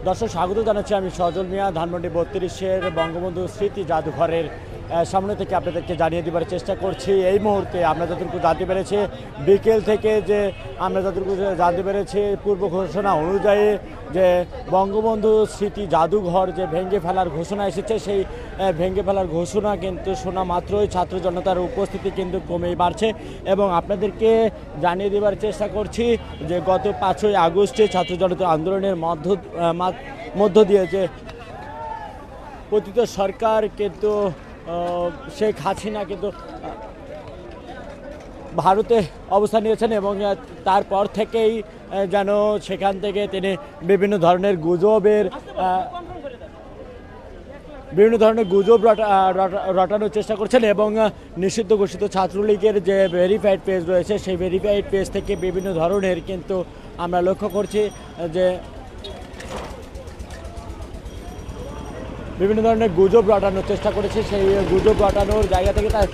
দর্শক স্বাগত জানাচ্ছি আমি সজল মিয়া। ধানমন্ডি 32-এর বঙ্গবন্ধু স্মৃতি জাদুঘরের সামনে থেকে আপনাদেরকে জানিয়ে দেওয়ার চেষ্টা করছি। এই মুহূর্তে আমরা যতটুকু জানতে পেরেছি বিকেল থেকে যে আমরা যতটুকু জানতে পেরেছি পূর্ব ঘোষণা অনুযায়ী যে বঙ্গবন্ধু স্মৃতি জাদুঘর যে ভেঙে ফেলার ঘোষণা এসেছে, সেই ভেঙে ফেলার ঘোষণা কিন্তু শোনা মাত্রই ছাত্র জনতার উপস্থিতি কিন্তু কমেই বাড়ছে। এবং আপনাদেরকে জানিয়ে দেওয়ার চেষ্টা করছি যে গত 5ই আগস্টে ছাত্র জনতা আন্দোলনের মধ্য দিয়ে যে পতিত সরকার কিন্তু শেখ হাসিনা কিন্তু ভারতে অবস্থান নিয়েছেন এবং তারপর থেকেই যেন সেখান থেকে তিনি বিভিন্ন ধরনের গুজব রটানোর চেষ্টা করছেন এবং নিষিদ্ধ ঘোষিত ছাত্রলীগের যে ভেরিফাইড পেজ রয়েছে সেই ভেরিফাইড পেজ থেকে বিভিন্ন ধরনের কিন্তু আমরা লক্ষ্য করছি যে বিভিন্ন ধরনের গুজব রটানোর চেষ্টা করেছে। সেই গুজব রটানোর জায়গা থেকে তার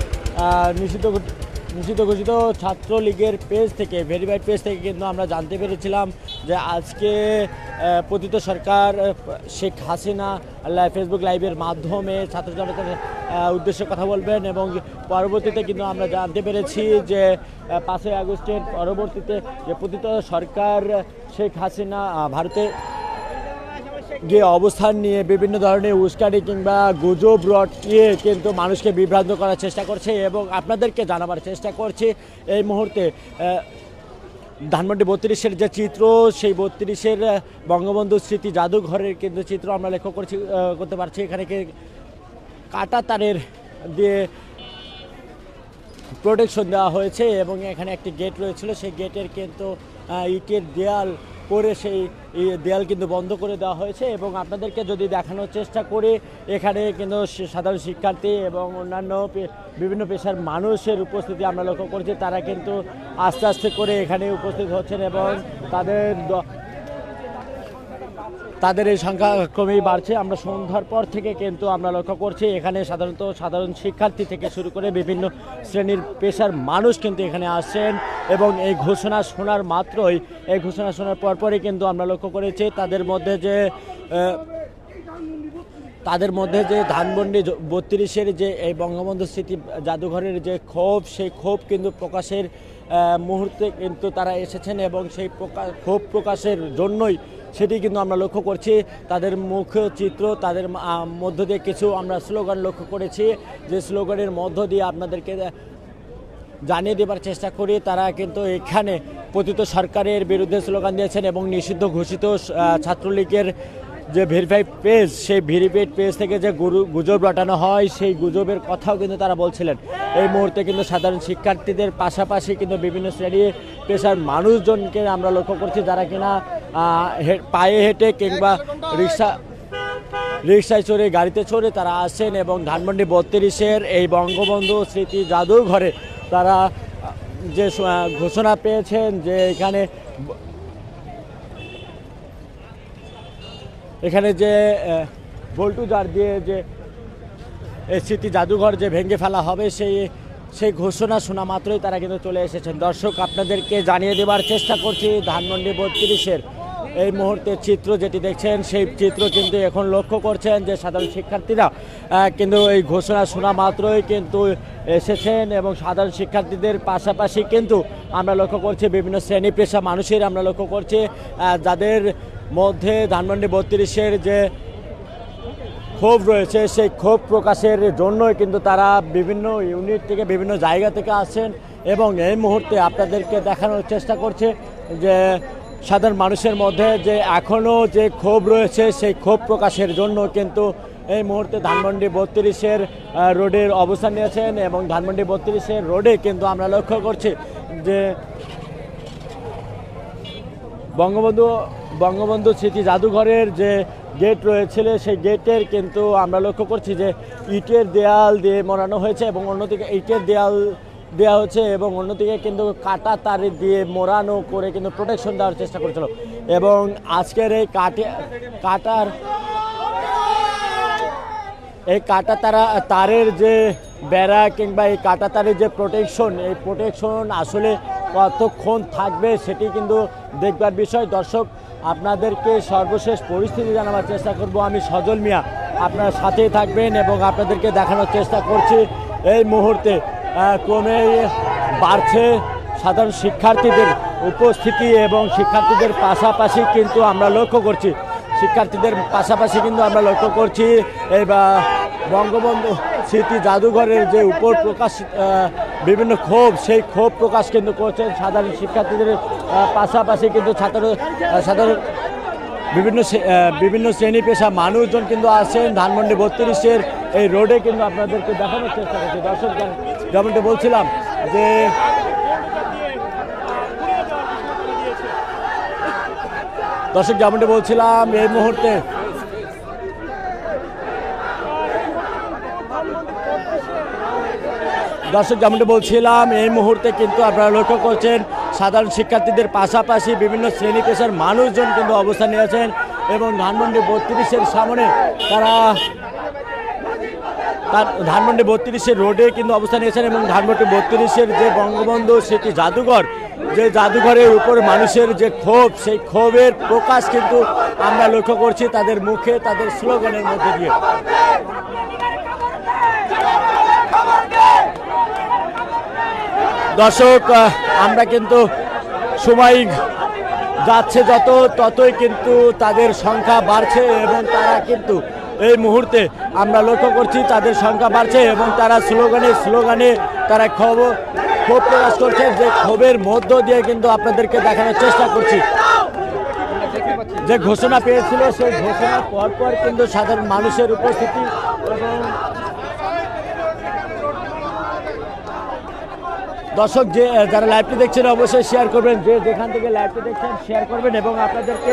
নিষিদ্ধ ঘোষিত ছাত্রলীগের পেজ থেকে ভেরিফাইড পেজ থেকে কিন্তু আমরা জানতে পেরেছিলাম যে আজকে পতিত সরকার শেখ হাসিনা ফেসবুক লাইভের মাধ্যমে ছাত্র জনতার উদ্দেশ্যে কথা বলবেন এবং পরবর্তীতে কিন্তু আমরা জানতে পেরেছি যে 5ই আগস্টের পরবর্তীতে যে পতিত সরকার শেখ হাসিনা ভারতে গিয়ে অবস্থান নিয়ে বিভিন্ন ধরনের উস্কানি কিংবা গুজব রটিয়ে কিন্তু মানুষকে বিভ্রান্ত করার চেষ্টা করছে। এবং আপনাদেরকে জানাবার চেষ্টা করছি এই মুহূর্তে ধানমন্ডি 32-এর যে চিত্র, সেই 32-এর বঙ্গবন্ধু স্মৃতি জাদুঘরের কিন্তু চিত্র আমরা লক্ষ্য করতে পারছি। এখানে কাটা তারের দিয়ে প্রোটেকশন দেওয়া হয়েছে এবং এখানে একটি গেট রয়েছিল, সেই গেটের কিন্তু ইটের দেয়াল করে সেই দেয়াল কিন্তু বন্ধ করে দেওয়া হয়েছে। এবং আপনাদেরকে যদি দেখানোর চেষ্টা করি এখানে কিন্তু সাধারণ শিক্ষার্থী এবং অন্যান্য বিভিন্ন পেশার মানুষের উপস্থিতি আমরা লক্ষ্য করছি। তারা কিন্তু আস্তে আস্তে করে এখানে উপস্থিত হচ্ছেন এবং তাদের এই সংখ্যা ক্রমেই বাড়ছে। আমরা সন্ধ্যার পর থেকে কিন্তু আমরা লক্ষ্য করছি এখানে সাধারণ শিক্ষার্থী থেকে শুরু করে বিভিন্ন শ্রেণীর পেশার মানুষ কিন্তু এখানে আসছেন এবং এই ঘোষণা শোনার মাত্রই এই ঘোষণা শোনার পরপরই কিন্তু আমরা লক্ষ্য করেছি তাদের মধ্যে যে ধানমন্ডি 32-এর যে এই বঙ্গবন্ধু স্মৃতি জাদুঘরের যে ক্ষোভ, সেই ক্ষোভ কিন্তু প্রকাশের মুহূর্তে কিন্তু তারা এসেছেন এবং সেই ক্ষোভ প্রকাশের জন্যই সেটি কিন্তু আমরা লক্ষ্য করছি। তাদের মুখ চিত্র, তাদের মধ্য দিয়ে কিছু আমরা স্লোগান লক্ষ্য করেছি, যে স্লোগানের মধ্য দিয়ে আপনাদেরকে জানিয়ে দেবার চেষ্টা করি। তারা কিন্তু এখানে পতিত সরকারের বিরুদ্ধে স্লোগান দিয়েছেন এবং নিষিদ্ধ ঘোষিত ছাত্রলীগের যে ভেরিফাইড পেজ, সেই ভেরিফাইড পেজ থেকে যে গুজব রটানো হয় সেই গুজবের কথাও কিন্তু তারা বলছিলেন। এই মুহূর্তে কিন্তু সাধারণ শিক্ষার্থীদের পাশাপাশি কিন্তু বিভিন্ন শ্রেণী পেশার মানুষজনকে আমরা লক্ষ্য করছি যারা কিনা পায়ে হেঁটে কিংবা রিক্সায় চড়ে, গাড়িতে চড়ে তারা আসেন এবং ধানমন্ডি 32-এর এই বঙ্গবন্ধু স্মৃতি জাদুঘরে তারা যে ঘোষণা পেয়েছেন যে এখানে যে বোল্টুজার দিয়ে যে স্মৃতি জাদুঘর যে ভেঙে ফেলা হবে সেই ঘোষণা শোনা মাত্রই তারা কিন্তু চলে এসেছেন। দর্শক আপনাদেরকে জানিয়ে দেওয়ার চেষ্টা করছি ধানমন্ডি 32-এর এই মুহূর্তের চিত্র যেটি দেখছেন, সেই চিত্র কিন্তু এখন লক্ষ্য করছেন যে সাধারণ শিক্ষার্থীরা কিন্তু এই ঘোষণা শোনা মাত্রই কিন্তু এসেছেন এবং সাধারণ শিক্ষার্থীদের পাশাপাশি কিন্তু আমরা লক্ষ্য করছি বিভিন্ন শ্রেণী পেশা মানুষের আমরা লক্ষ্য করছি যাদের মধ্যে ধানমন্ডি 32-এর যে ক্ষোভ রয়েছে সেই ক্ষোভ প্রকাশের জন্যই কিন্তু তারা বিভিন্ন ইউনিট থেকে বিভিন্ন জায়গা থেকে আসছেন এবং এই মুহূর্তে আপনাদেরকে দেখানোর চেষ্টা করছে যে সাধারণ মানুষের মধ্যে যে এখনও যে ক্ষোভ রয়েছে সেই ক্ষোভ প্রকাশের জন্য কিন্তু এই মুহূর্তে ধানমন্ডি 32-এর রোডের অবস্থান নিয়েছেন এবং ধানমন্ডি 32-এর রোডে কিন্তু আমরা লক্ষ্য করছি যে বঙ্গবন্ধু স্মৃতি জাদুঘরের যে গেট রয়েছিল সেই গেটের কিন্তু আমরা লক্ষ্য করছি যে ইটের দেয়াল দিয়ে মোড়ানো হয়েছে এবং অন্যদিকে ইটের দেয়াল দেওয়া হচ্ছে এবং অন্যদিকে কিন্তু কাটা তার দিয়ে মোড়ানো করে কিন্তু প্রোটেকশন দেওয়ার চেষ্টা করেছিল। এবং আজকের এই কাটা তারের যে বেড়া কিংবা এই কাটা তারের যে এই প্রোটেকশন আসলে কতক্ষণ থাকবে সেটি কিন্তু দেখবার বিষয়। দর্শক আপনাদেরকে সর্বশেষ পরিস্থিতি জানাবার চেষ্টা করব। আমি সজল মিয়া, আপনারা সাথেই থাকবেন এবং আপনাদেরকে দেখানোর চেষ্টা করছি এই মুহূর্তে ক্রমে বাড়ছে সাধারণ শিক্ষার্থীদের উপস্থিতি এবং শিক্ষার্থীদের পাশাপাশি কিন্তু আমরা লক্ষ্য করছি এই বঙ্গবন্ধু স্মৃতি জাদুঘরের যে উপর প্রকাশ বিভিন্ন ক্ষোভ, সেই ক্ষোভ প্রকাশ কিন্তু করছেন সাধারণ শিক্ষার্থীদের পাশাপাশি কিন্তু সাধারণ বিভিন্ন শ্রেণী পেশা মানুষজন কিন্তু আছেন ধানমন্ডি 32-এর এই রোডে কিন্তু আপনাদেরকে দেখানোর চেষ্টা করছি। দর্শক, যেমনটি বলছিলাম যে এই মুহূর্তে কিন্তু আপনারা লক্ষ্য করছেন সাধারণ শিক্ষার্থীদের পাশাপাশি বিভিন্ন শ্রেণী পেশার মানুষজন কিন্তু অবস্থান নিয়েছেন এবং ধানমন্ডি 32-এর সামনে ধানমন্ডি 32-এর রোডে কিন্তু অবস্থান নিয়েছেন এবং ধানমন্ডি 32-এর যে বঙ্গবন্ধু স্মৃতি জাদুঘর, যে জাদুঘরের উপর মানুষের যে ক্ষোভ, সেই ক্ষোভের প্রকাশ কিন্তু আমরা লক্ষ্য করছি তাদের মুখে, তাদের স্লোগানের মধ্যে দিয়ে। দর্শক, আমরা কিন্তু সময় যাচ্ছে ততই কিন্তু তাদের সংখ্যা বাড়ছে এবং তারা কিন্তু এই মুহূর্তে আমরা লক্ষ্য করছি তাদের সংখ্যা বাড়ছে এবং তারা স্লোগানে তারা ক্ষোভ প্রকাশ করছে। যে ক্ষোভের মধ্য দিয়ে কিন্তু আপনাদেরকে দেখানোর চেষ্টা করছি যে ঘোষণা পেয়েছিল, সেই ঘোষণার পরপর কিন্তু সাধারণ মানুষের উপস্থিতি এবং দর্শক যারা লাইভটি দেখছেন অবশ্যই শেয়ার করবেন, যেখান থেকে লাইভটি দেখছেন শেয়ার করবেন এবং আপনাদেরকে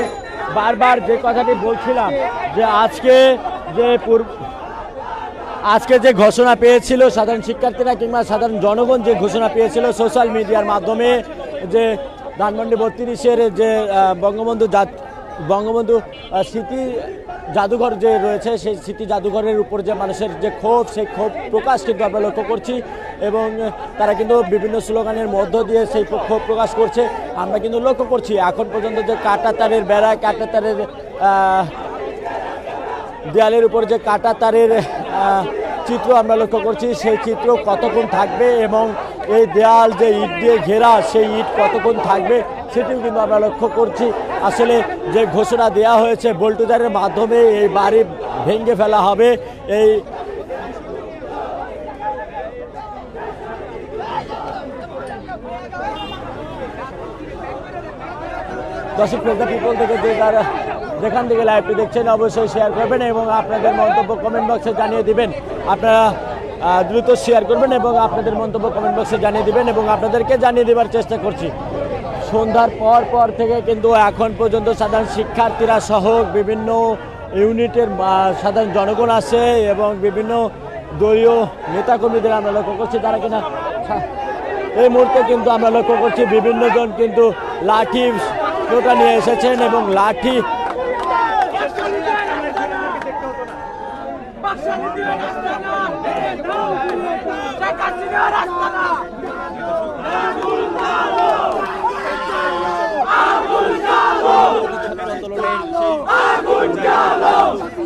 বারবার যে কথাটি বলছিলাম যে আজকে যে ঘোষণা পেয়েছিল সাধারণ শিক্ষার্থীরা কিংবা সাধারণ জনগণ, যে ঘোষণা পেয়েছিল সোশ্যাল মিডিয়ার মাধ্যমে, যে ধানমন্ডি 32-এর যে বঙ্গবন্ধু স্মৃতি জাদুঘর যে রয়েছে, সেই স্মৃতি জাদুঘরের উপর যে মানুষের যে ক্ষোভ, সেই ক্ষোভ প্রকাশ কিন্তু আমরা লক্ষ্য করছি এবং তারা কিন্তু বিভিন্ন স্লোগানের মধ্য দিয়ে সেই ক্ষোভ প্রকাশ করছে। আমরা কিন্তু লক্ষ্য করছি এখন পর্যন্ত যে কাঁটাতারের বেড়া, কাঁটাতারের দেয়ালের উপর যে কাঁটাতারের চিত্র আমরা লক্ষ্য করছি, সেই চিত্র কতক্ষণ থাকবে এবং এই দেয়াল যে ইট দিয়ে ঘেরা, সেই ইট কতক্ষণ থাকবে সেটিও কিন্তু আমরা লক্ষ্য করছি। আসলে যে ঘোষণা দেওয়া হয়েছে বুলডোজারের মাধ্যমে এই বাড়ি ভেঙে ফেলা হবে, এই দর্শক পিপল থেকে যেখান থেকে লাইভটি দেখছেন অবশ্যই শেয়ার করবেন এবং আপনাদের মন্তব্য কমেন্ট বক্সে জানিয়ে দিবেন। আপনারা দ্রুত শেয়ার করবেন এবং আপনাদের মন্তব্য কমেন্ট বক্সে জানিয়ে দিবেন এবং আপনাদেরকে জানিয়ে দেওয়ার চেষ্টা করছি সন্ধ্যার পর থেকে কিন্তু এখন পর্যন্ত সাধারণ শিক্ষার্থীরা সহ বিভিন্ন ইউনিটের সাধারণ জনগণ আছে এবং বিভিন্ন দলীয় নেতাকর্মীদের আমরা লক্ষ্য করছি, তারা কিনা এই মুহূর্তে কিন্তু আমরা লক্ষ্য করছি বিভিন্ন জন কিন্তু লাঠি নিয়ে এসেছেন এবং লাঠি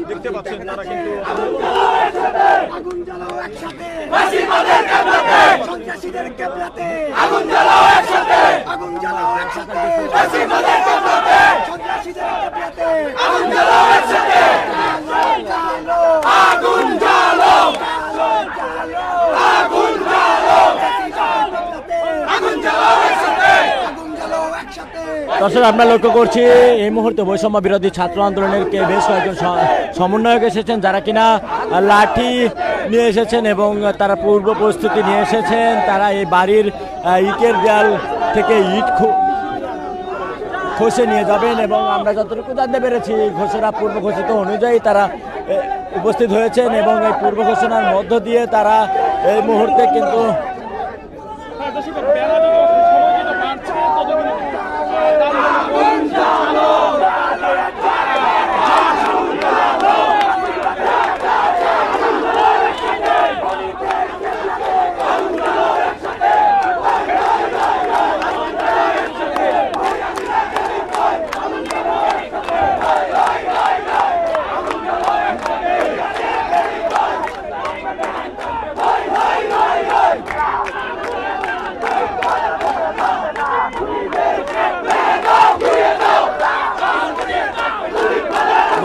দেখতে পাচ্ছেন তারা কিন্তু আগুন জ্বালাও একসাথে ফাঁসিবাদের ক্যাবলাতে সন্ত্রাসীদের ক্যাবলাতে আগুন জ্বালাও একসাথে আগুন জ্বালাও একসাথে ফাঁসিবাদের ক্যাবলাতে সন্ত্রাসীদের ক্যাবলাতে আগুন জ্বালাও একসাথে আগুন জ্বালাও আগুন জ্বালাও আগুন জ্বালাও একসাথে আগুন জ্বালাও একসাথে। দর্শক, আমরা লক্ষ্য করছি এই মুহূর্তে বৈষম্য বিরোধী ছাত্র আন্দোলনের বেশ কয়েকজন সমন্বয়ক এসেছেন, যারা কিনা লাঠি নিয়ে এসেছেন এবং তারা পূর্ব প্রস্তুতি নিয়ে এসেছেন। তারা এই বাড়ির ইটের দেয়াল থেকে ইট খসে নিয়ে যাবেন এবং আমরা যতটুকু জানতে পেরেছি ঘোষণা পূর্ব ঘোষিত অনুযায়ী তারা উপস্থিত হয়েছেন এবং এই পূর্ব ঘোষণার মধ্য দিয়ে তারা এই মুহূর্তে কিন্তু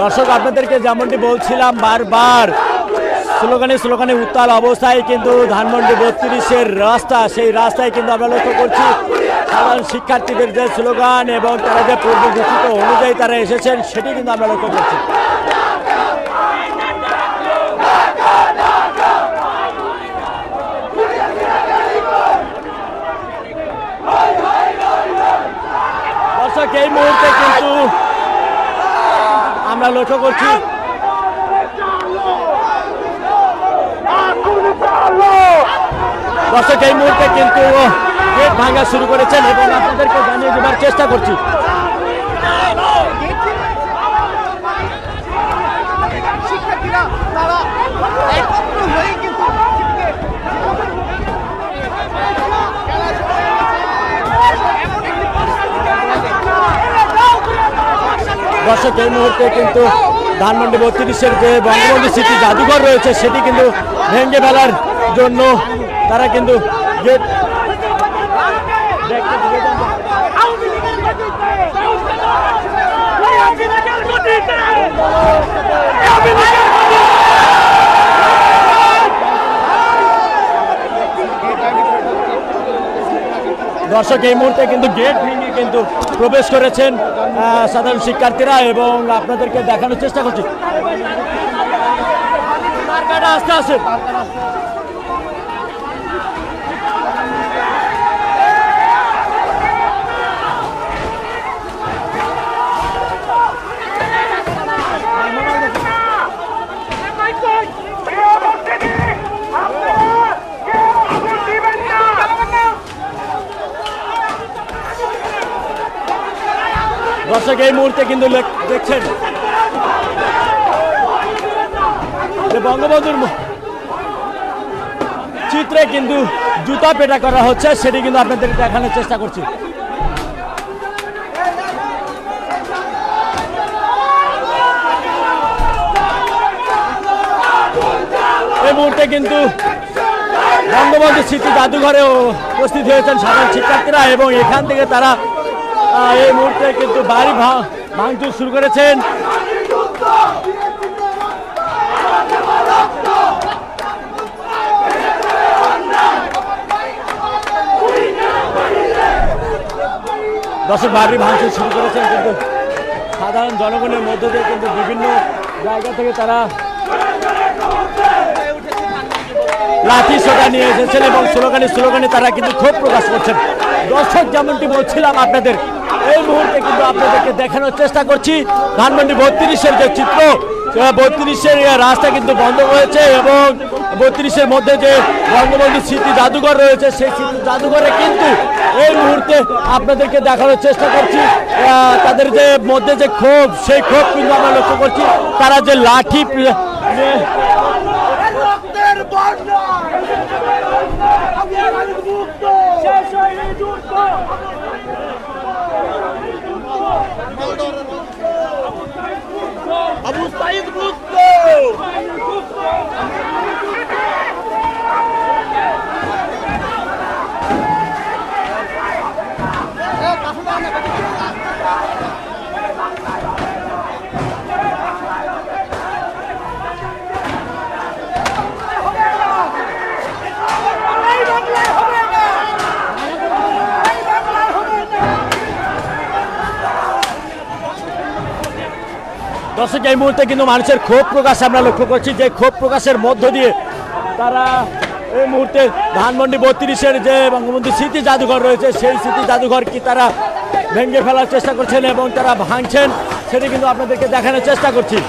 দর্শক আপনাদেরকে যেমনটি বলছিলাম বারবার স্লোগানে উত্তাল অবস্থায় কিন্তু ধানমন্ডি 32-এর রাস্তা, সেই রাস্তায় কিন্তু আমরা লক্ষ্য করছি সাধারণ শিক্ষার্থীদের যে স্লোগান এবং তারা যে পূর্বঘোষিত অনুযায়ী তারা এসেছেন সেটি কিন্তু আমরা লক্ষ্য করছি। দর্শক এই মুহূর্তে কিন্তু আমরা লক্ষ্য করছি দর্শক এই মুহূর্তে কিন্তু গেট ভাঙা শুরু করেছেন এবং আপনাদেরকে জানিয়ে দেওয়ার চেষ্টা করছি। শিক্ষার্থীরা তারা একত্র হয়ে কিন্তু দর্শক এই মুহূর্তে কিন্তু ধানমন্ডি 32-এর যে বঙ্গবন্ধু স্মৃতি জাদুঘর রয়েছে সেটি কিন্তু ভেঙে ফেলার জন্য তারা কিন্তু গেট দর্শক এই মুহূর্তে কিন্তু গেট ভেঙে কিন্তু প্রবেশ করেছেন সাধারণ শিক্ষার্থীরা এবং আপনাদেরকে দেখানোর চেষ্টা করছি। আস্তে আস্তে দর্শক এই মুহূর্তে কিন্তু দেখছেন যে বঙ্গবন্ধুর চিত্রে কিন্তু জুতা পেটা করা হচ্ছে সেটি কিন্তু আপনাদের দেখানোর চেষ্টা করছি। এই মুহূর্তে কিন্তু বঙ্গবন্ধু স্মৃতি জাদুঘরেও উপস্থিত হয়েছেন সাধারণ শিক্ষার্থীরা এবং এখান থেকে তারা এই মুহূর্তে কিন্তু বাড়ি ভাঙচুর শুরু করেছেন। দর্শক বাড়ি ভাঙচুর শুরু করেছেন কিন্তু সাধারণ জনগণের মধ্য দিয়ে কিন্তু বিভিন্ন জায়গা থেকে তারা লাঠি সোটা নিয়ে এসেছেন এবং স্লোগানে তারা কিন্তু ক্ষোভ প্রকাশ করছেন। দর্শক যেমনটি বলছিলাম আপনাদের এই মুহূর্তে কিন্তু আপনাদেরকে দেখানোর চেষ্টা করছি ধানমন্ডি 32-এর যে চিত্র, 32-এর রাস্তা কিন্তু বন্ধ হয়েছে এবং 32-এর মধ্যে যে বঙ্গবন্ধু স্মৃতি জাদুঘর রয়েছে সেই স্মৃতি জাদুঘরে কিন্তু এই মুহূর্তে আপনাদেরকে দেখানোর চেষ্টা করছি তাদের যে মধ্যে যে ক্ষোভ, সেই ক্ষোভ কিন্তু আমরা লক্ষ্য করছি। তারা যে লাঠি আবু সাইদ মুক্ত। দর্শক এই মুহূর্তে কিন্তু মানুষের ক্ষোভ প্রকাশ আমরা লক্ষ্য করছি, যে ক্ষোভ প্রকাশের মধ্য দিয়ে তারা এই মুহূর্তে ধানমন্ডি 32-এর যে বঙ্গবন্ধু স্মৃতি জাদুঘর রয়েছে সেই স্মৃতি জাদুঘর কি তারা ভেঙে ফেলার চেষ্টা করছেন এবং তারা ভাঙছেন সেটি কিন্তু আপনাদেরকে দেখানোর চেষ্টা করছি।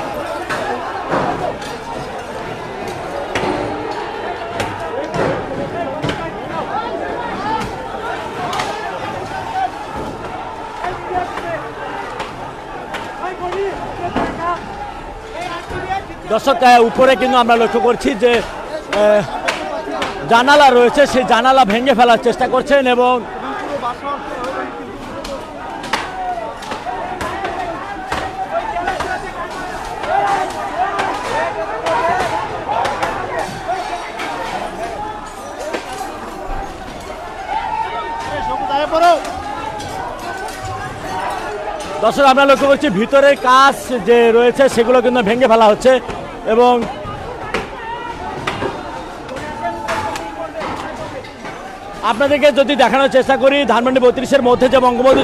দর্শক উপরে কিন্তু আমরা লক্ষ্য করছি যে জানালা রয়েছে, সেই জানালা ভেঙে ফেলার চেষ্টা করছেন এবং দর্শক আমরা লক্ষ্য করছি ভিতরের কাজ যে রয়েছে সেগুলো কিন্তু ভেঙে ফেলা হচ্ছে এবং আপনাদেরকে যদি দেখানোর চেষ্টা করি ধানমন্ডি 32-এর মধ্যে যে বঙ্গবন্ধু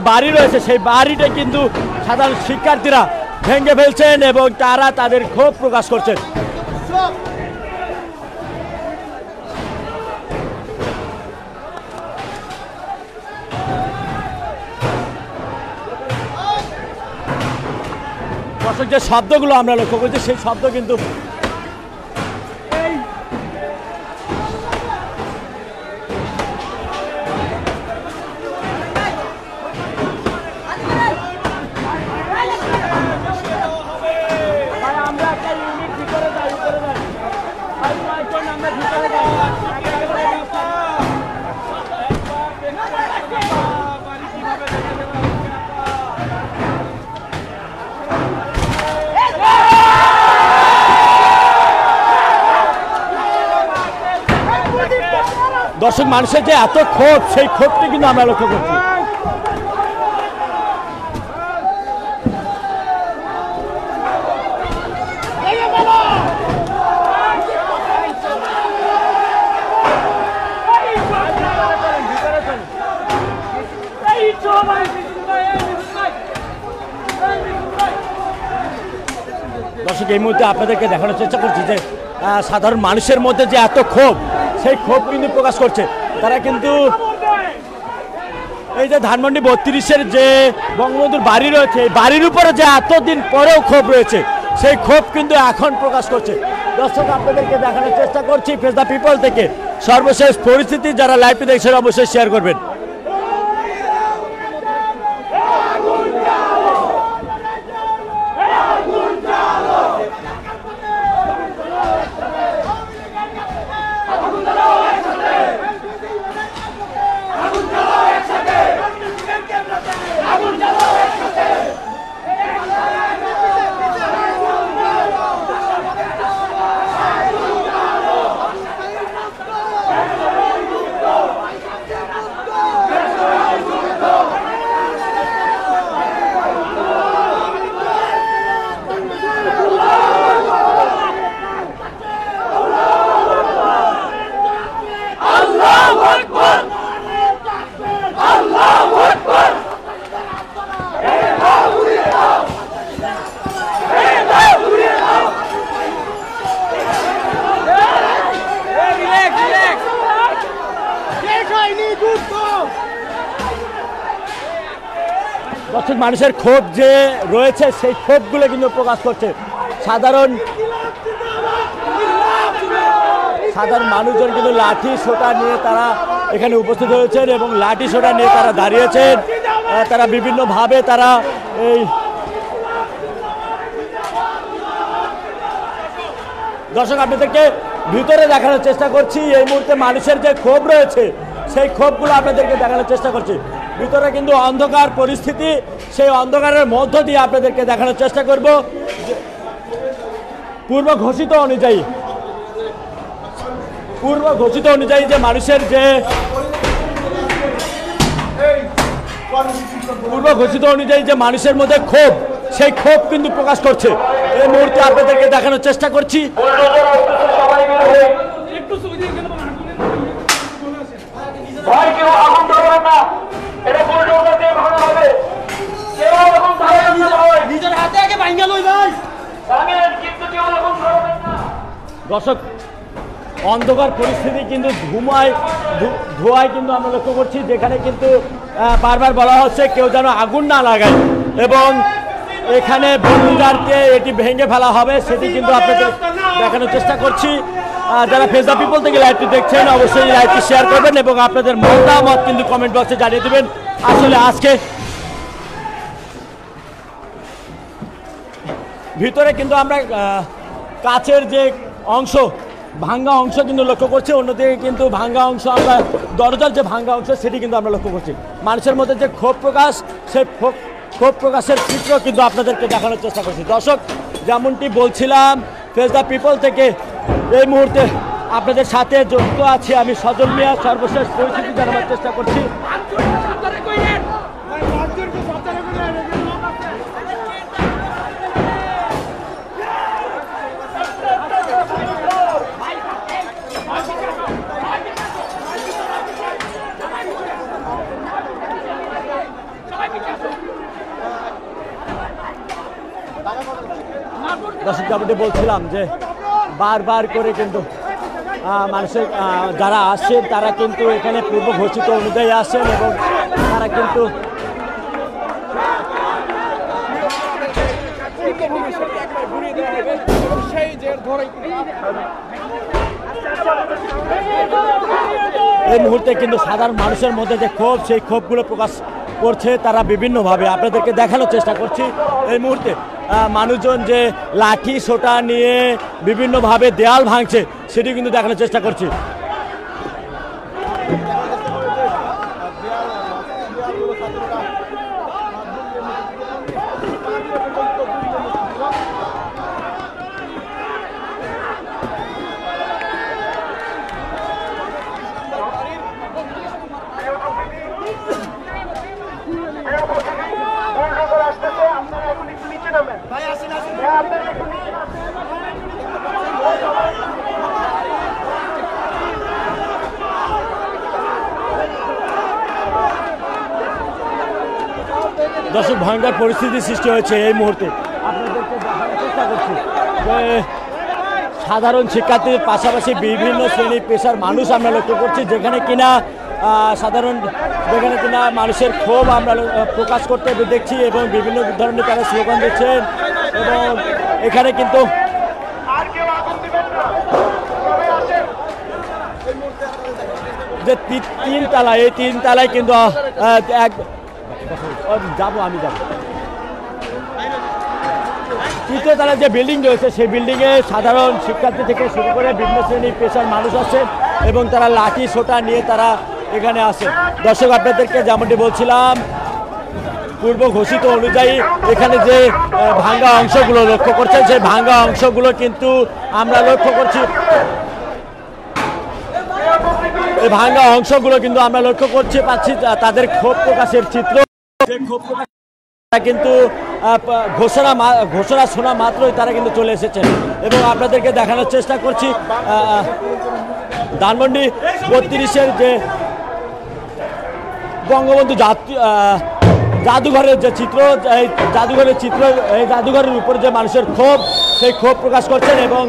বাড়ি রয়েছে সেই বাড়িটা কিন্তু সাধারণ শিক্ষার্থীরা ভেঙে ফেলছেন এবং তারা তাদের ক্ষোভ প্রকাশ করছেন। দর্শক যে শব্দগুলো আমরা লক্ষ্য করছি সেই শব্দ কিন্তু দর্শক মানুষের যে এত ক্ষোভ সেই ক্ষোভটি কিন্তু আমরা লক্ষ্য করছি। দর্শক এই মুহূর্তে আপনাদেরকে দেখানোর চেষ্টা করছি যে সাধারণ মানুষের মধ্যে যে এত ক্ষোভ সেই ক্ষোভ কিন্তু প্রকাশ করছে। তারা কিন্তু এই যে ধানমন্ডি 32-এর যে বঙ্গবন্ধুর বাড়ি রয়েছে এই বাড়ির উপরে যে এতদিন পরেও ক্ষোভ রয়েছে সেই ক্ষোভ কিন্তু এখন প্রকাশ করছে। দর্শক আপনাদেরকে দেখানোর চেষ্টা করছি ফেস দ্য পিপল থেকে সর্বশেষ পরিস্থিতি। যারা লাইভটি দেখছেন অবশ্যই শেয়ার করবেন। দর্শক মানুষের ক্ষোভ যে রয়েছে সেই ক্ষোভগুলো কিন্তু প্রকাশ করছে। সাধারণ মানুষজন কিন্তু লাঠি সোটা নিয়ে তারা এখানে উপস্থিত হয়েছেন এবং লাঠি সোটা নিয়ে তারা দাঁড়িয়েছেন। তারা বিভিন্নভাবে তারা এই দর্শক আপনাদেরকে ভিতরে দেখানোর চেষ্টা করছি। এই মুহূর্তে মানুষের যে ক্ষোভ রয়েছে সেই ক্ষোভগুলো আপনাদেরকে দেখানোর চেষ্টা করছি। ভিতরে কিন্তু অন্ধকার পরিস্থিতি, সেই অন্ধকারের মধ্য দিয়ে আপনাদেরকে দেখানোর চেষ্টা করব। পূর্ব ঘোষিত অনুযায়ী যে মানুষের যে মানুষের মধ্যে ক্ষোভ সেই ক্ষোভ কিন্তু প্রকাশ করছে। এই মুহূর্তে আপনাদেরকে দেখানোর চেষ্টা করছি। দর্শক অন্ধকার পরিস্থিতি কিন্তু ধোঁয়ায় কিন্তু আমরা লক্ষ্য করছি, যেখানে কিন্তু বারবার বলা হচ্ছে কেউ যেন আগুন না লাগায় এবং এখানে বন্ধুদারকে এটি ভেঙে ফেলা হবে সেটি কিন্তু আপনাদের দেখানোর চেষ্টা করছি। যারা ফেস দ্য পিপল থেকে লাইভটি দেখছেন অবশ্যই লাইভটি শেয়ার করবেন এবং আপনাদের মতামত কিন্তু কমেন্ট বক্সে জানিয়ে দেবেন। আসলে আজকে ভিতরে কিন্তু আমরা কাচের যে অংশ ভাঙ্গা অংশ কিন্তু লক্ষ্য করছি, অন্যদিকে কিন্তু ভাঙ্গা অংশ আমরা দরজার যে ভাঙ্গা অংশ সেটি কিন্তু আমরা লক্ষ্য করছি। মানুষের মধ্যে যে ক্ষোভ প্রকাশ সেই ক্ষোভ প্রকাশের চিত্র কিন্তু আপনাদেরকে দেখানোর চেষ্টা করছি। দর্শক যেমনটি বলছিলাম ফেস দ্য পিপল থেকে এই মুহূর্তে আপনাদের সাথে যুক্ত আছি আমি সজল মিয়া। সর্বশেষ পরিস্থিতি জানাবার চেষ্টা করছি। দর্শক যেমনটি বলছিলাম যে বারবার করে কিন্তু মানুষের যারা আসেন তারা কিন্তু এখানে পূর্ব ঘোষিত অনুযায়ী আসেন এবং তারা কিন্তু এই মুহূর্তে কিন্তু সাধারণ মানুষের মধ্যে যে ক্ষোভ সেই ক্ষোভগুলো প্রকাশ করছে তারা বিভিন্নভাবে আপনাদেরকে দেখানোর চেষ্টা করছি। এই মুহূর্তে মানুষজন যে লাঠি সোটা নিয়ে বিভিন্নভাবে দেয়াল ভাঙছে সেটি কিন্তু দেখানোর চেষ্টা করছি। দর্শক ভয়ঙ্কর পরিস্থিতি সৃষ্টি হয়েছে এই মুহূর্তে আপনাদেরকে দেখানোর চেষ্টা করছি যে সাধারণ শিক্ষার্থীর পাশাপাশি বিভিন্ন শ্রেণী পেশার মানুষ আমরা লক্ষ্য করছি যেখানে কিনা মানুষের ক্ষোভ আমরা প্রকাশ করতে দেখছি এবং বিভিন্ন ধরনের তারা স্লোগান দিচ্ছেন এবং এখানে কিন্তু যে তিন তলা এই তিন তলায় কিন্তু তৃতীয় তলায় যে বিল্ডিং রয়েছে সেই বিল্ডিংয়ে সাধারণ শিক্ষার্থী থেকে শুরু করে বিভিন্ন শ্রেণীর পেশার মানুষ আছেন এবং তারা লাঠি সোটা নিয়ে তারা এখানে আসে। দর্শক আপনাদেরকে যেমনটি বলছিলাম পূর্ব ঘোষিত অনুযায়ী এখানে যে ভাঙ্গা অংশগুলো লক্ষ্য করছেন সেই ভাঙ্গা অংশগুলো কিন্তু আমরা লক্ষ্য করছি এই ভাঙ্গা অংশগুলো কিন্তু আমরা লক্ষ্য করছি পাচ্ছি তাদের ক্ষোভ প্রকাশের চিত্র। ক্ষোভ প্রকাশ কিন্তু ঘোষণা শোনা মাত্রই তারা কিন্তু চলে এসেছেন এবং আপনাদেরকে দেখানোর চেষ্টা করছি ধানমন্ডি 32-এর যে বঙ্গবন্ধু জাদুঘরের যে চিত্র এই জাদুঘরের উপর যে মানুষের ক্ষোভ সেই ক্ষোভ প্রকাশ করছেন এবং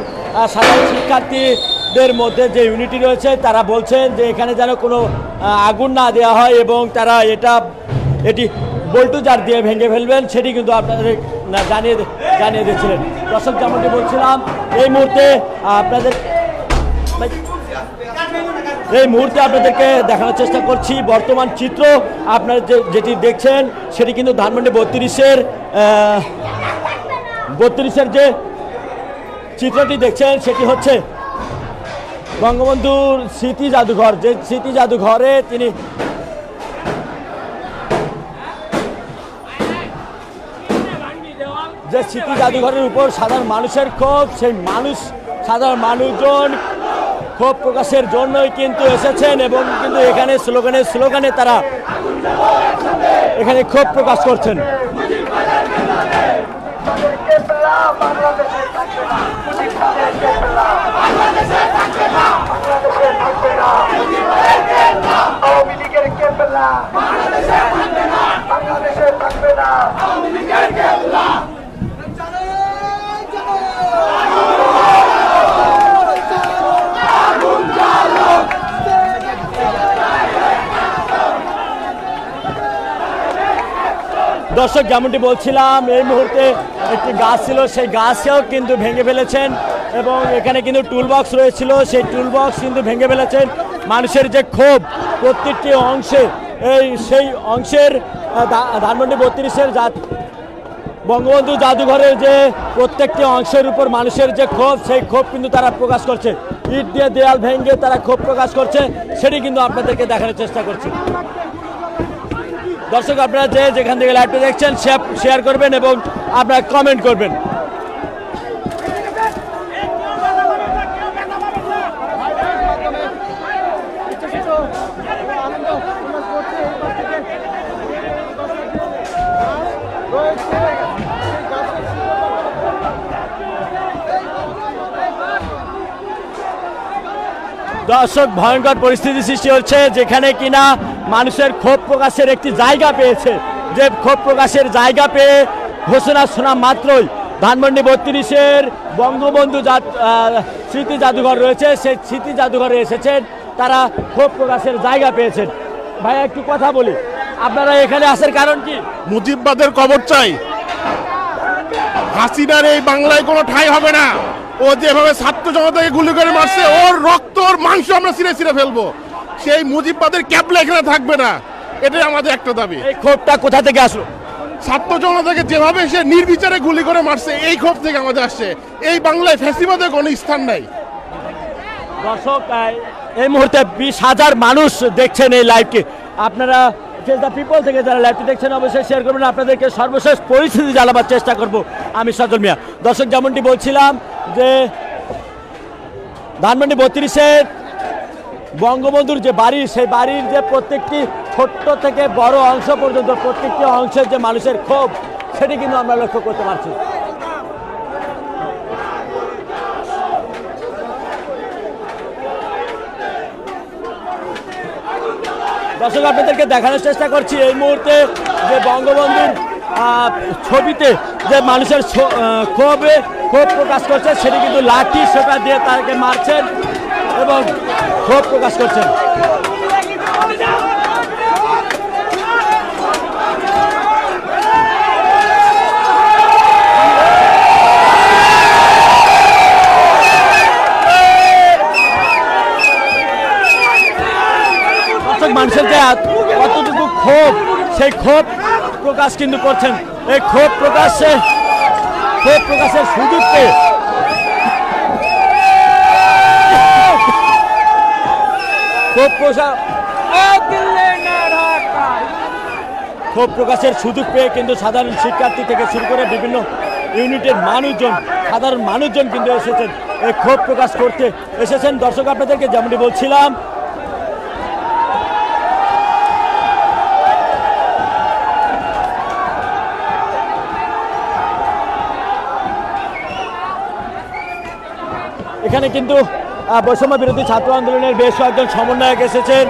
সাধারণ শিক্ষার্থীদের মধ্যে যে ইউনিটি রয়েছে তারা বলছেন যে এখানে যেন কোনো আগুন না দেওয়া হয় এবং তারা এটি বল্টুজার দিয়ে ভেঙে ফেলবেন সেটি কিন্তু আপনাদের জানিয়ে দিচ্ছিলেন। দর্শক যেমনটি বলছিলাম এই মুহূর্তে আপনাদেরকে দেখানোর চেষ্টা করছি বর্তমান চিত্র। আপনারা যেটি দেখছেন সেটি কিন্তু ধানমন্ডি 32-এর যে চিত্রটি দেখছেন সেটি হচ্ছে বঙ্গবন্ধুর স্মৃতি জাদুঘর। যে স্মৃতি জাদুঘরে তিনি যে স্মৃতি জাদুঘরের উপর সাধারণ মানুষের ক্ষোভ সেই সাধারণ মানুষজন ক্ষোভ প্রকাশের জন্যই কিন্তু এসেছেন এবং কিন্তু এখানে স্লোগানে তারা এখানে ক্ষোভ প্রকাশ করছেন। দর্শক যেমনটি বলছিলাম এই মুহূর্তে একটি গাছ ছিল সেই গাছকেও কিন্তু ভেঙে ফেলেছেন এবং এখানে কিন্তু টুলবক্স রয়েছিল সেই টুলবক্স কিন্তু ভেঙে ফেলেছেন। মানুষের যে ক্ষোভ প্রত্যেকটি অংশে সেই অংশের ধানমন্ডি 32-এর বঙ্গবন্ধু জাদুঘরের যে প্রত্যেকটি অংশের উপর মানুষের যে ক্ষোভ সেই ক্ষোভ কিন্তু তারা প্রকাশ করছে। ইট দিয়ে দেয়াল ভেঙে তারা ক্ষোভ প্রকাশ করছে সেটি কিন্তু আপনাদেরকে দেখানোর চেষ্টা করছি। দর্শক আপনারা যেখান থেকে লাইভটা দেখছেন শেয়ার করবেন এবং আপনারা কমেন্ট করবেন। দর্শক ভয়ঙ্কর পরিস্থিতি সৃষ্টি হচ্ছে যেখানে কিনা মানুষের ক্ষোভ প্রকাশের একটি জায়গা পেয়েছে। যে ক্ষোভ প্রকাশের জায়গা পেয়ে ঘোষণা শোনা মাত্রই ধানমন্ডি 32-এর বঙ্গবন্ধু স্মৃতি জাদুঘর রয়েছে, সেই স্মৃতি জাদুঘরে এসেছেন, তারা ক্ষোভ প্রকাশের জায়গা পেয়েছেন। ভাইয়া একটু কথা বলি, আপনারা এখানে আসার কারণ কি? মুজিববাদের কবর চাই। হাসিনার এই বাংলায় কোনো ঠাঁই হবে না। ও যেভাবে ছাত্র জনতাকে গুলি করে মারছে, ওর রক্ত ওর মাংস আমরা ছিঁড়ে ছিঁড়ে ফেলবো। সেই মুজিববাদের ক্যাবলা এখানে থাকবে না, এটাই আমাদের একটা দাবি। এই ক্ষোভটা কোথা থেকে আসলো? ছাত্র জনতাকে যেভাবে সে নির্বিচারে গুলি করে মারছে, এই ক্ষোভ থেকে আমাদের আসছে। এই বাংলায় ফ্যাসিবাদের কোনো স্থান নাই। দর্শক, এই মুহূর্তে 20,000 মানুষ দেখছেন এই লাইভকে। আপনারা ফেস দ্য পিপল থেকে যারা লাইভটি দেখছেন অবশ্যই শেয়ার করবেন, আপনাদেরকে সর্বশেষ পরিস্থিতি জানাবার চেষ্টা করব আমি সজল মিয়া। দর্শক, যেমনটি বলছিলাম যে ধানমন্ডি 32-এর বঙ্গবন্ধুর যে বাড়ি, সেই বাড়ির যে প্রত্যেকটি ছোট্ট থেকে বড় অংশ পর্যন্ত প্রত্যেকটি অংশের যে মানুষের ক্ষোভ, সেটি কিন্তু আমরা লক্ষ্য করতে পারছি। দর্শক, আপনাদেরকে দেখানোর চেষ্টা করছি এই মুহূর্তে যে বঙ্গবন্ধুর ছবিতে যে মানুষের ক্ষোভ প্রকাশ করছে, সেটি কিন্তু লাঠি সোটা দিয়ে তাকে মারছেন এবং ক্ষোভ প্রকাশ করছেন। মানুষের যে কতটুকু ক্ষোভ, সেই ক্ষোভ প্রকাশ কিন্তু করছেন। এই ক্ষোভ প্রকাশের সুযোগ পেয়ে ক্ষোভ প্রকাশের সুযোগ পেয়ে কিন্তু সাধারণ শিক্ষার্থী থেকে শুরু করে বিভিন্ন ইউনিটের মানুষজন, সাধারণ মানুষজন কিন্তু এসেছেন, এই ক্ষোভ প্রকাশ করতে এসেছেন। দর্শক, আপনাদেরকে যেমনটি বলছিলাম, এখানে কিন্তু বৈষম্য বিরোধী ছাত্র আন্দোলনের বেশ কয়েকজন সমন্বয়ক এসেছেন।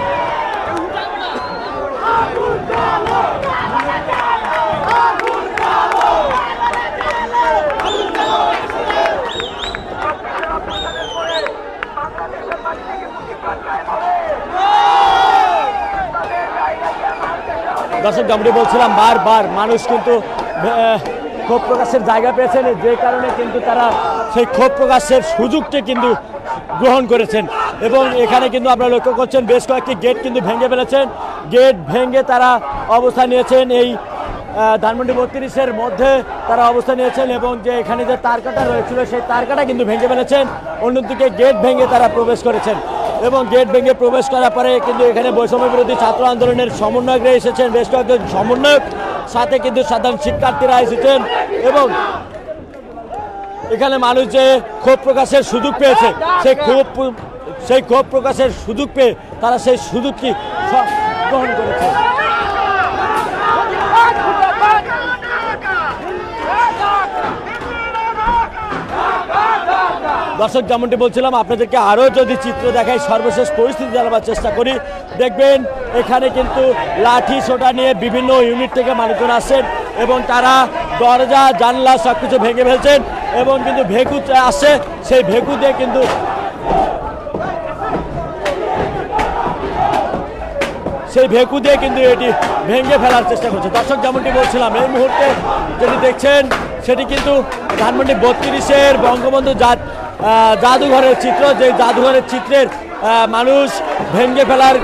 দর্শক, যেমনটি বলছিলাম, বারবার মানুষ কিন্তু ক্ষোভ প্রকাশের জায়গা পেয়েছেন, যে কারণে কিন্তু তারা সেই ক্ষোভ প্রকাশের সুযোগটি কিন্তু গ্রহণ করেছেন। এবং এখানে কিন্তু আপনারা লক্ষ্য করছেন বেশ কয়েকটি গেট কিন্তু ভেঙে ফেলেছেন। গেট ভেঙে তারা অবস্থান নিয়েছেন এই ধানমন্ডি 32-এর মধ্যে তারা অবস্থান নিয়েছেন, এবং যে এখানে যে তারকাটা রয়েছিল সেই তারকাটা কিন্তু ভেঙে ফেলেছেন। অন্যদিকে গেট ভেঙে তারা প্রবেশ করেছেন, এবং গেট ভেঙে প্রবেশ করার পরে কিন্তু এখানে বৈষম্য বিরোধী ছাত্র আন্দোলনের সমন্বয়করা এসেছেন, বেশ কয়েকজন সমন্বয়ক, সাথে কিন্তু সাধারণ শিক্ষার্থীরা এসেছেন। এবং এখানে মানুষ যে ক্ষোভ প্রকাশের সুযোগ পেয়েছে, সেই ক্ষোভ প্রকাশের সুযোগ পেয়ে তারা সেই সুযোগটি গ্রহণ করেছে। দর্শক, যেমনটি বলছিলাম, আপনাদেরকে আরও যদি চিত্র দেখাই, সর্বশেষ পরিস্থিতি জানাবার চেষ্টা করি, দেখবেন এখানে কিন্তু লাঠি সোটা নিয়ে বিভিন্ন ইউনিট থেকে মানুষজন আসছেন, এবং তারা দরজা জানলা সব কিছু ভেঙে ফেলছেন, এবং কিন্তু ভেকু আসছে, সেই ভেকু দিয়ে কিন্তু এটি ভেঙে ফেলার চেষ্টা করছে। দর্শক, যেমনটি বলছিলাম, এই মুহূর্তে যেটি দেখছেন সেটি কিন্তু ধানমন্ডি 32-এর বঙ্গবন্ধু জাদুঘরের চিত্র, যে জাদুঘরের চিত্রের মানুষ ভেঙে ফেলার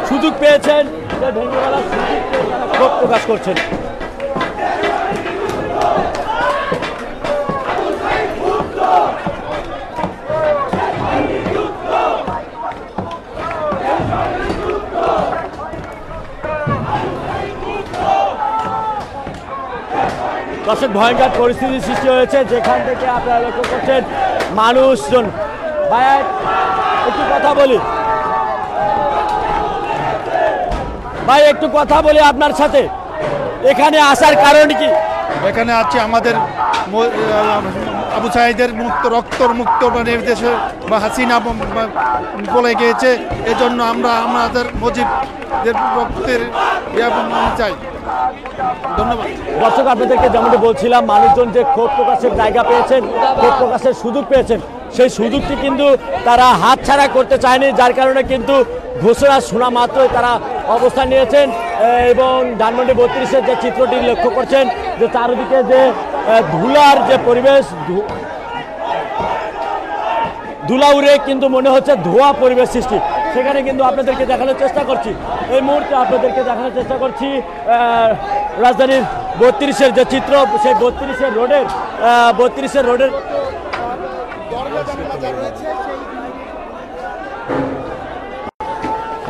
সুযোগ পেয়েছেন, ভেঙে ফেলার সুযোগ পেয়ে তারা ক্ষোভ প্রকাশ করছেন। দর্শক, ভয়ঙ্কর পরিস্থিতির সৃষ্টি হয়েছে, যেখান থেকে আপনারা লক্ষ্য করছেন মানুষজন। ভাইয়া, একটু কথা বলি, ভাই একটু কথা বলি আপনার সাথে। এখানে আসার কারণ কি? এখানে আছে আমাদের আবু সাঈদের রক্তর মুক্ত মানে দেশে বা হাসিনা বলে গিয়েছে, এজন্য আমরা আমাদের মুজিবদের রক্তের চাই। ধন্যবাদ। দর্শক আপনাদেরকে যেমনটি বলছিলাম, মানুষজন যে ক্ষোভ প্রকাশের জায়গা পেয়েছেন, ক্ষোভ প্রকাশের সুযোগ পেয়েছেন, সেই সুযোগটি কিন্তু তারা হাতছাড়া করতে চায়নি, যার কারণে কিন্তু ঘোষণা শোনা মাত্রই তারা অবস্থান নিয়েছেন। এবং ধানমন্ডি 32-এর যে চিত্রটি লক্ষ্য করছেন, যে চারিদিকে যে ধুলার যে পরিবেশ, ধুলা উড়ে কিন্তু মনে হচ্ছে ধোয়া পরিবেশ সৃষ্টি, সেখানে কিন্তু আপনাদেরকে দেখানোর চেষ্টা করছি। এই মুহূর্তে আপনাদেরকে দেখানোর চেষ্টা করছি রাজধানীর 32-এর যে চিত্র, সেই 32-এর রোডের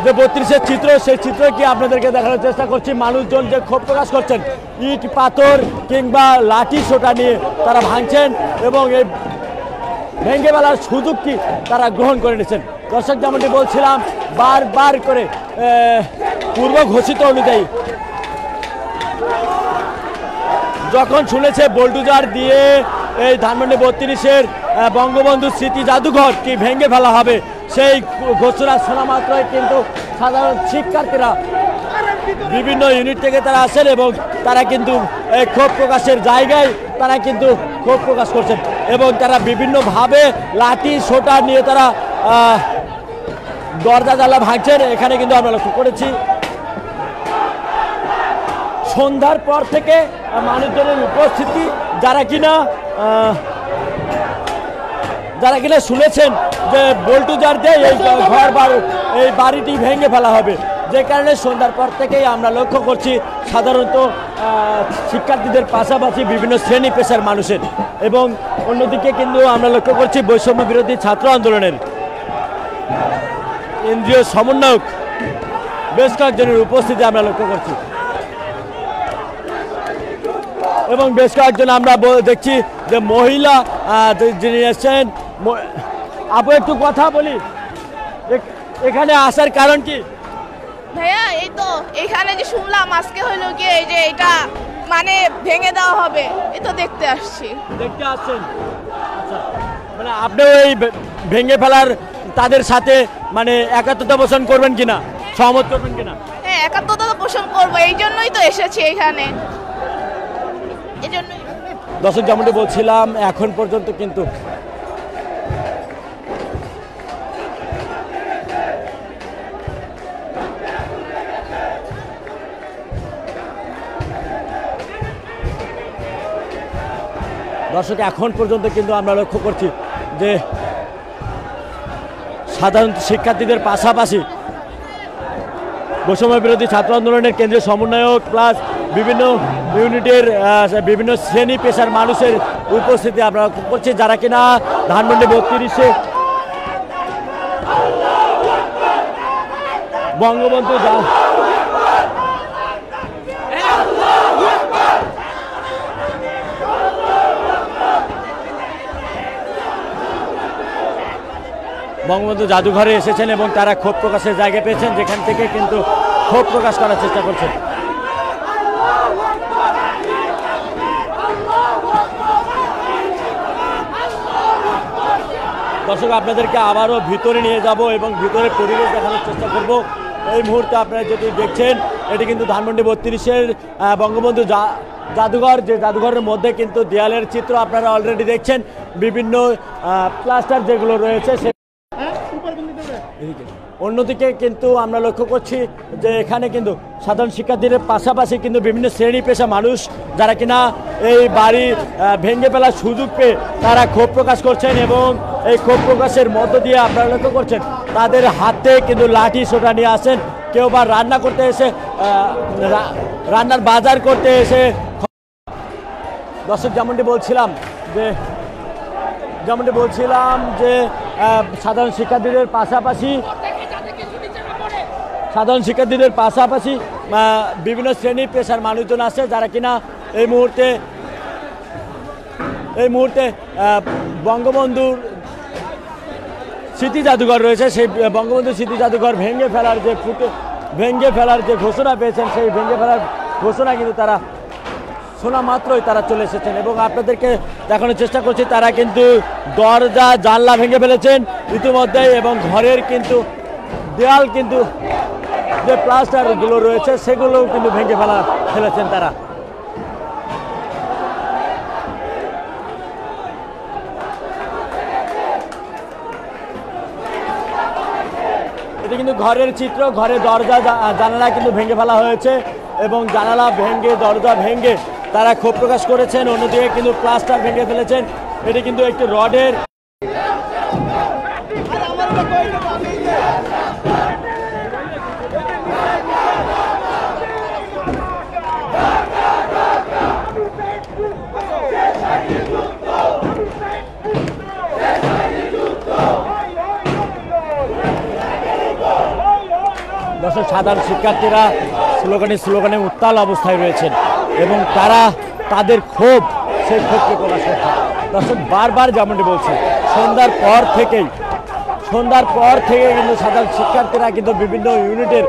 যে 32-এর চিত্র, সেই চিত্র কি আপনাদেরকে দেখানোর চেষ্টা করছি। মানুষজন যে ক্ষোভ প্রকাশ করছেন, ইট পাথর কিংবা লাঠি সোটা নিয়ে তারা ভাঙছেন এবং এই ভেঙে ফেলার সুযোগটি তারা গ্রহণ করে নিয়েছেন। দর্শক যেমনটি বলছিলাম, বারবার করে পূর্ব ঘোষিত অনুযায়ী যখন শুনেছে বোল্ডুজার দিয়ে এই ধানমন্ডি 32-এর বঙ্গবন্ধু স্মৃতি জাদুঘরটি ভেঙে ফেলা হবে, সেই ঘোষণা শোনা মাত্রই কিন্তু সাধারণ শিক্ষার্থীরা বিভিন্ন ইউনিট থেকে তারা আসেন এবং তারা কিন্তু এই ক্ষোভ প্রকাশের জায়গায় তারা কিন্তু ক্ষোভ প্রকাশ করছেন এবং তারা বিভিন্নভাবে লাঠি সোটা নিয়ে তারা দরজা জানলা ভাঙছেন। এখানে কিন্তু আমরা লক্ষ্য করেছি সন্ধ্যার পর থেকে মানুষজনের উপস্থিতি, যারা কিনা শুনেছেন যে বোল্টুজার দিয়ে এই বাড়িটি ভেঙে ফেলা হবে, যে কারণে সন্ধ্যার পর থেকেই আমরা লক্ষ্য করছি সাধারণত শিক্ষার্থীদের পাশাপাশি বিভিন্ন শ্রেণী পেশার মানুষের, এবং অন্যদিকে কিন্তু আমরা লক্ষ্য করছি বৈষম্য বিরোধী ছাত্র আন্দোলনের কেন্দ্রীয় সমন্বয়ক বেশ কয়েকজনের উপস্থিতি আমরা লক্ষ্য করছি এবং বেশ কয়েকজন আমরা দেখছি যে মহিলা যিনি এসেছেন। আপু, একটু কথা বলি, এখানে আসার কারণ কি? ভাইয়া, এই তো এখানে যে শুনলাম আজকে হইলো গিয়ে এই যে এটা মানে ভেঙে দেওয়া হবে, এই তো দেখতে আসছেন। আচ্ছা, মানে আপনি ওই ভেঙে ফেলার তাদের সাথে মানে একাত্মতা পোষণ করবেন কিনা, সহমত করবেন কিনা? হ্যাঁ, একাত্মতা পোষণ করবো, এই জন্যই তো এসেছি এখানে, এই জন্যই। দর্শক যেমনটি বলছিলাম, এখন পর্যন্ত কিন্তু আমরা লক্ষ্য করছি যে সাধারণ শিক্ষার্থীদের পাশাপাশি বৈষম্য বিরোধী ছাত্র আন্দোলনের কেন্দ্রীয় সমন্বয়ক প্লাস বিভিন্ন ইউনিটের বিভিন্ন শ্রেণী পেশার মানুষের উপস্থিতি আমরা লক্ষ্য করছি, যারা কিনা ধানমন্ডি 32-এ বঙ্গবন্ধু জাদুঘরে এসেছেন এবং তারা ক্ষোভ প্রকাশের জায়গা পেয়েছেন, যেখান থেকে কিন্তু ক্ষোভ প্রকাশ করার চেষ্টা করছেন। দর্শক, আপনাদেরকে আবারও ভিতরে নিয়ে যাব এবং ভিতরে পরিবেশ দেখানোর চেষ্টা করব। এই মুহূর্তে আপনারা যেটি দেখছেন, এটি কিন্তু ধানমন্ডি 32-এর বঙ্গবন্ধু জাদুঘর, যে জাদুঘরের মধ্যে কিন্তু দেয়ালের চিত্র আপনারা অলরেডি দেখছেন, বিভিন্ন প্লাস্টার যেগুলো রয়েছে সে। অন্যদিকে কিন্তু আমরা লক্ষ্য করছি যে এখানে কিন্তু সাধারণ শিক্ষার্থীদের পাশাপাশি কিন্তু বিভিন্ন শ্রেণী পেশা মানুষ, যারা কিনা এই বাড়ি ভেঙে ফেলার সুযোগ পেয়ে তারা ক্ষোভ প্রকাশ করছেন এবং এই ক্ষোভ প্রকাশের মধ্য দিয়ে আপনারা লক্ষ্য করছেন তাদের হাতে কিন্তু লাঠি সোটা নিয়ে আসেন, কেউ বা রান্না করতে এসে রান্নার বাজার করতে এসে। দর্শক, যেমনটি বলছিলাম যে সাধারণ শিক্ষার্থীদের পাশাপাশি বিভিন্ন শ্রেণী পেশার মানুষজন আছে, যারা কিনা এই মুহূর্তে বঙ্গবন্ধুর স্মৃতি জাদুঘর রয়েছে, সেই বঙ্গবন্ধু স্মৃতি জাদুঘর ভেঙে ফেলার যে ঘোষণা পেয়েছেন, সেই ভেঙে ফেলার ঘোষণা কিন্তু তারা শোনা মাত্রই তারা চলে এসেছেন এবং আপনাদেরকে দেখানোর চেষ্টা করছি তারা কিন্তু দরজা জানলা ভেঙে ফেলেছেন ইতিমধ্যে এবং ঘরের কিন্তু দেয়াল কিন্তু যে প্লাস্টারগুলো রয়েছে সেগুলোও কিন্তু ভেঙে ফেলেছেন তারা। এটা কিন্তু ঘরের চিত্র, ঘরের দরজা জানালা কিন্তু ভেঙে ফেলা হয়েছে এবং জানালা ভেঙে দরজা ভেঙে তারা ক্ষোভ প্রকাশ করেছেন। অন্যদিকে কিন্তু প্লাস্টার ভেঙে ফেলেছেন। এটি কিন্তু একটি রডের দর্শক, সাধারণ শিক্ষার্থীরা স্লোগানে উত্তাল অবস্থায় রয়েছেন এবং তারা তাদের ক্ষোভ, সেই ক্ষোভকে প্রকাশ করছে। দর্শক, বারবার যেমনটি বলছে, সন্ধ্যার পর থেকে কিন্তু সাধারণ শিক্ষার্থীরা কিন্তু বিভিন্ন ইউনিটের